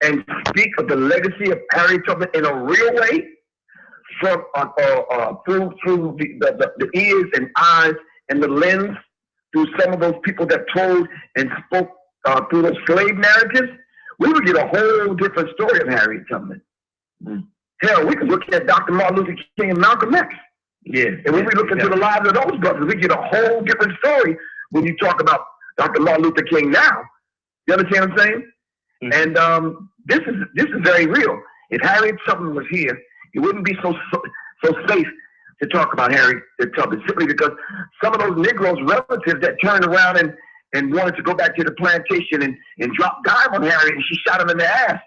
and speak of the legacy of Harriet Tubman in a real way, from through the ears and eyes and the lens, through some of those people that told and spoke through those slave narratives, we would get a whole different story of Harriet Tubman. Mm. Hell, we could look at Dr. Martin Luther King and Malcolm X. Yeah. And when we look into the lives of those brothers, we get a whole different story when you talk about Dr. Martin Luther King now. You understand what I'm saying? Mm-hmm. And this is very real. If Harriet Tubman was here, it wouldn't be so safe to talk about Harriet Tubman, simply because some of those Negroes' relatives that turned around and wanted to go back to the plantation and drop dime on Harriet, and she shot him in the ass.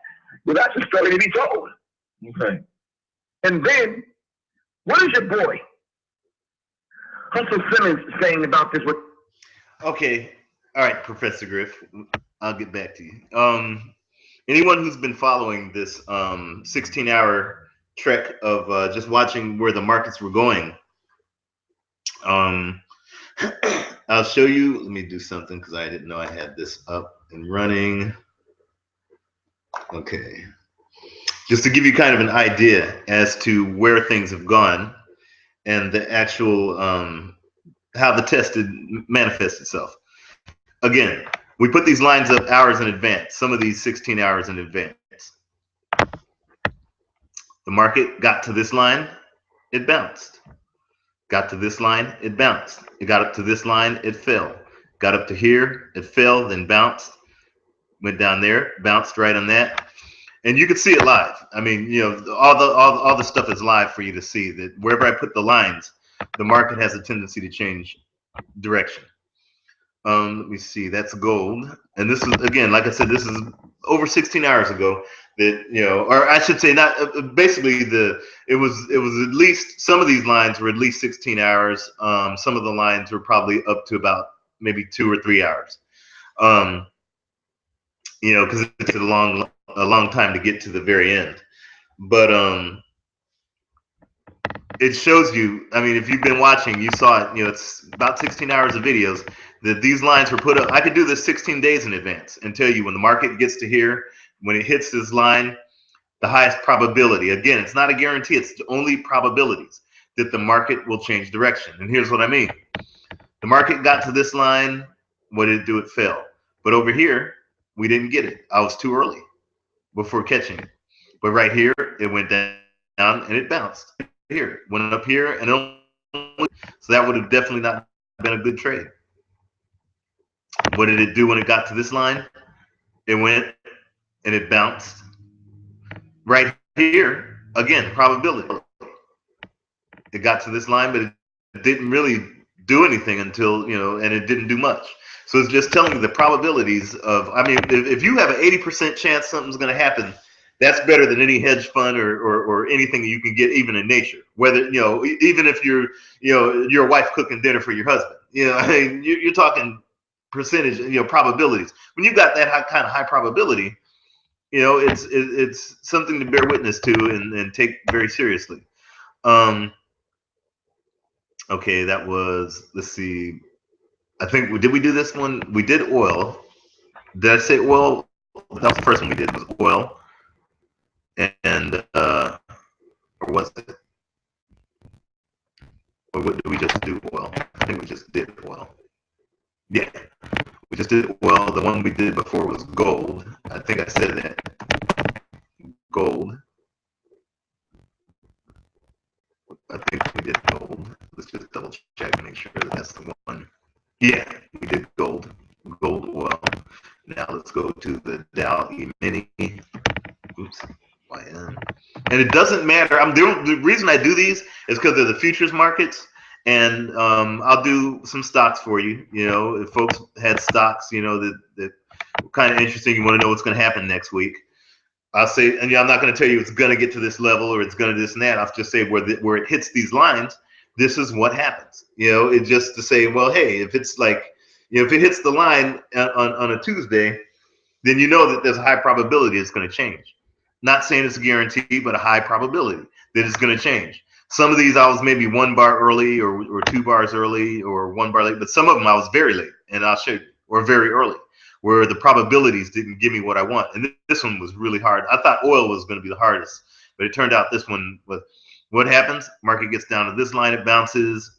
Well, that's a story to be told. Okay. And then, what is your boy Hustle Simmons saying about this? Okay. All right, Professor Griff, I'll get back to you. Anyone who's been following this 16-hour trek of just watching where the markets were going, I'll show you. Let me do something because I didn't know I had this up and running. Okay. Just to give you kind of an idea as to where things have gone and the actual how the test manifests itself. Again, we put these lines up hours in advance, some of these 16 hours in advance. The market got to this line, it bounced. Got to this line, it bounced. It got up to this line, it fell. Got up to here, it fell, then bounced. Went down there, bounced right on that. And you could see it live. I mean, you know, all the stuff is live for you to see, that wherever I put the lines, the market has a tendency to change direction. Let me see, that's gold. And this is, again, like I said, this is over 16 hours ago that, you know, or I should say not, basically it was at least, some of these lines were at least 16 hours. Some of the lines were probably up to about maybe 2 or 3 hours. You know, because it takes a long time to get to the very end. But it shows you, I mean, if you've been watching, you saw it, you know, it's about 16 hours of videos that these lines were put up. I could do this 16 days in advance and tell you when the market gets to here, when it hits this line, the highest probability. Again, it's not a guarantee, it's only probabilities that the market will change direction. And here's what I mean. The market got to this line, what did it do? It fell. But over here, we didn't get it. I was too early before catching it. But right here, it went down and it bounced. Here, went up here, and so that would have definitely not been a good trade. What did it do when it got to this line? It went and it bounced. Right here, again, probability. It got to this line, but it didn't really do anything until, you know, and it didn't do much. So it's just telling you the probabilities of, I mean, if you have an 80% chance something's going to happen, that's better than any hedge fund or anything you can get even in nature. Whether, you know, even if you're, you know, your wife cooking dinner for your husband, you know, I mean, you're talking percentage, you know, probabilities. When you've got that kind of high probability, you know, it's something to bear witness to and take very seriously. Okay, that was, let's see. I think, did we do this one? We did oil. Did I say oil? That was the first one we did, was oil. And, or was it? Or what did we just do oil? I think we just did oil. Yeah, we just did oil. The one we did before was gold. I think I said that. Gold. I think we did gold. Let's just double check and make sure that that's the one. Yeah, we did gold. Gold oil. Now let's go to the Dow E-mini. Oops. And it doesn't matter. The reason I do these is because they're the futures markets, and I'll do some stocks for you. You know, if folks had stocks, you know, that kind of interesting, you want to know what's going to happen next week. I'll say, and I'm not going to tell you it's going to get to this level or it's going to this and that. I'll just say where it hits these lines, this is what happens. You know, it's just to say, well, hey, if it's like, you know, if it hits the line on a Tuesday, then you know that there's a high probability it's going to change. Not saying it's a guarantee, but a high probability that it's going to change. Some of these I was maybe 1 bar early or 2 bars early or 1 bar late, but some of them I was very late, and I'll show you, or very early. where the probabilities didn't give me what I want. And this one was really hard. I thought oil was going to be the hardest, but it turned out this one was. What happens? Market gets down to this line, it bounces.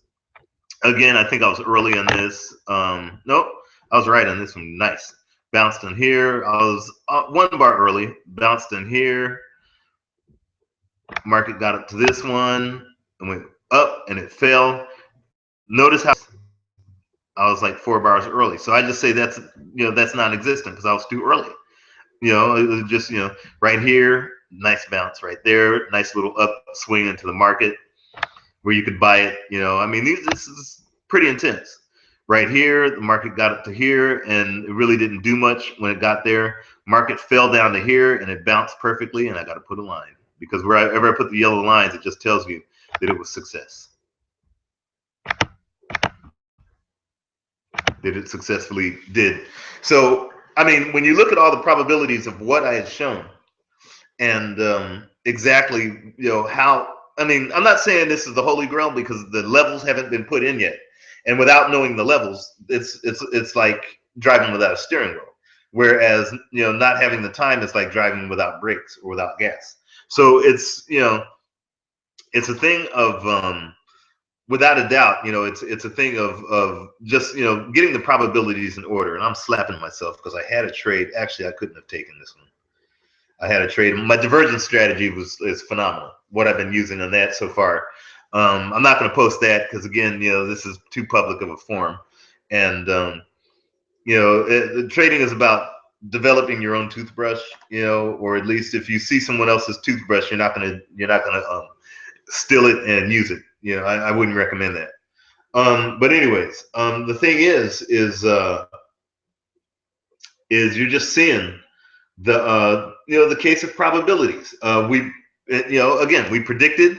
Again, I think I was early on this. Nope, I was right on this one. Nice. Bounced in here. I was 1 bar early. Bounced in here. Market got up to this one and went up, and it fell. Notice how I was like 4 bars early. So I just say that's that's non-existent because I was too early. It was just right here, nice bounce right there, nice little upswing into the market where you could buy it. I mean, this is pretty intense. Right here, the market got up to here, and it really didn't do much when it got there. Market fell down to here, and it bounced perfectly, and I got to put a line because wherever I put the yellow lines, it just tells you that it was success. That it successfully did. So, I mean, when you look at all the probabilities of what I had shown, and exactly how, I mean, I'm not saying this is the holy grail because the levels haven't been put in yet, and without knowing the levels, it's like driving without a steering wheel, whereas not having the time is like driving without brakes or without gas. So it's it's a thing of without a doubt, it's a thing of just getting the probabilities in order. And I'm slapping myself because I had a trade. Actually, I couldn't have taken this one. I had a trade. My divergence strategy is phenomenal. What I've been using on that so far. I'm not going to post that because again, this is too public of a forum, and trading is about developing your own toothbrush, or at least if you see someone else's toothbrush, you're not gonna steal it and use it. I wouldn't recommend that. But anyways, the thing is you're just seeing the case of probabilities. Again, we predicted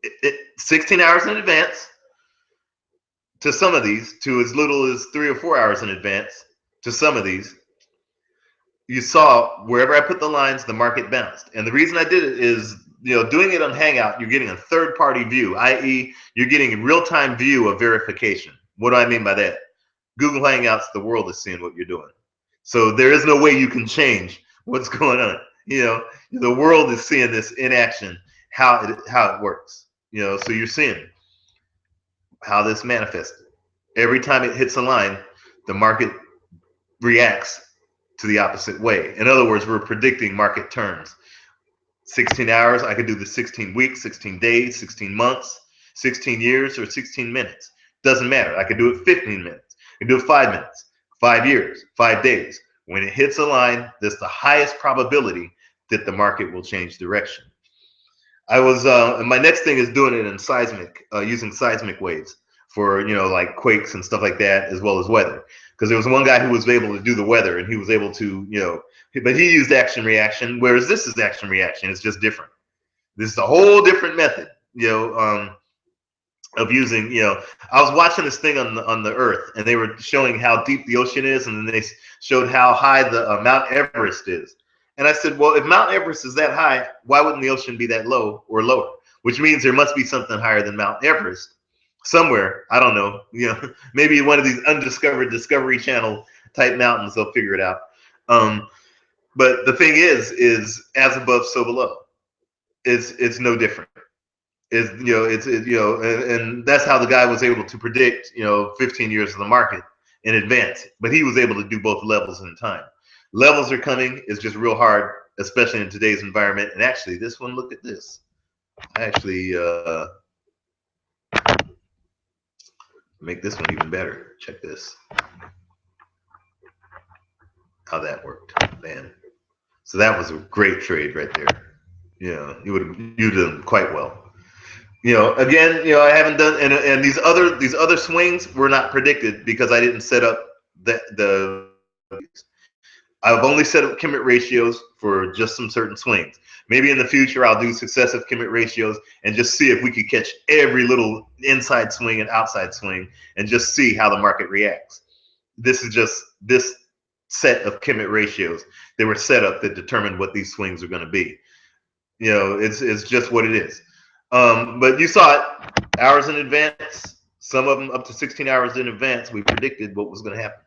it 16 hours in advance to some of these, to as little as 3 or 4 hours in advance to some of these. You saw wherever I put the lines, the market bounced. And the reason I did it is, doing it on Hangout, you're getting a third-party view, i.e., you're getting a real-time view of verification. What do I mean by that? Google Hangouts, the world is seeing what you're doing. So there is no way you can change what's going on. The world is seeing this in action, how it works. So you're seeing how this manifests. Every time it hits a line, the market reacts to the opposite way. In other words, we're predicting market turns. 16 hours, I could do the 16 weeks, 16 days, 16 months, 16 years, or 16 minutes. Doesn't matter. I could do it 15 minutes. I could do it 5 minutes, 5 years, 5 days. When it hits a line, there's the highest probability that the market will change direction. I was, my next thing is doing it in seismic, using seismic waves for, like quakes and stuff like that, as well as weather. Because there was one guy who was able to do the weather, and he was able to, but he used action reaction, whereas this is action reaction. It's just different. This is a whole different method, of using, I was watching this thing on the Earth, and they were showing how deep the ocean is, and then they showed how high the Mount Everest is. And I said, well, if Mount Everest is that high, why wouldn't the ocean be that low or lower? Which means there must be something higher than Mount Everest somewhere. I don't know. Maybe one of these undiscovered Discovery Channel type mountains. They'll figure it out. But the thing is as above, so below. It's no different. And that's how the guy was able to predict 15 years of the market in advance. But he was able to do both levels in time. Levels are coming. It's just real hard, especially in today's environment. And actually, this one, look at this. I actually make this one even better. Check this. How that worked, man. So that was a great trade right there. You done quite well. Again, I haven't done, and these other swings were not predicted because I didn't set up the I've only set up commit ratios for just some certain swings. Maybe in the future I'll do successive commit ratios and just see if we could catch every little inside swing and outside swing and just see how the market reacts. This is just this set of commit ratios that were set up that determine what these swings are going to be. It's just what it is. But you saw it hours in advance. Some of them up to 16 hours in advance. We predicted what was going to happen.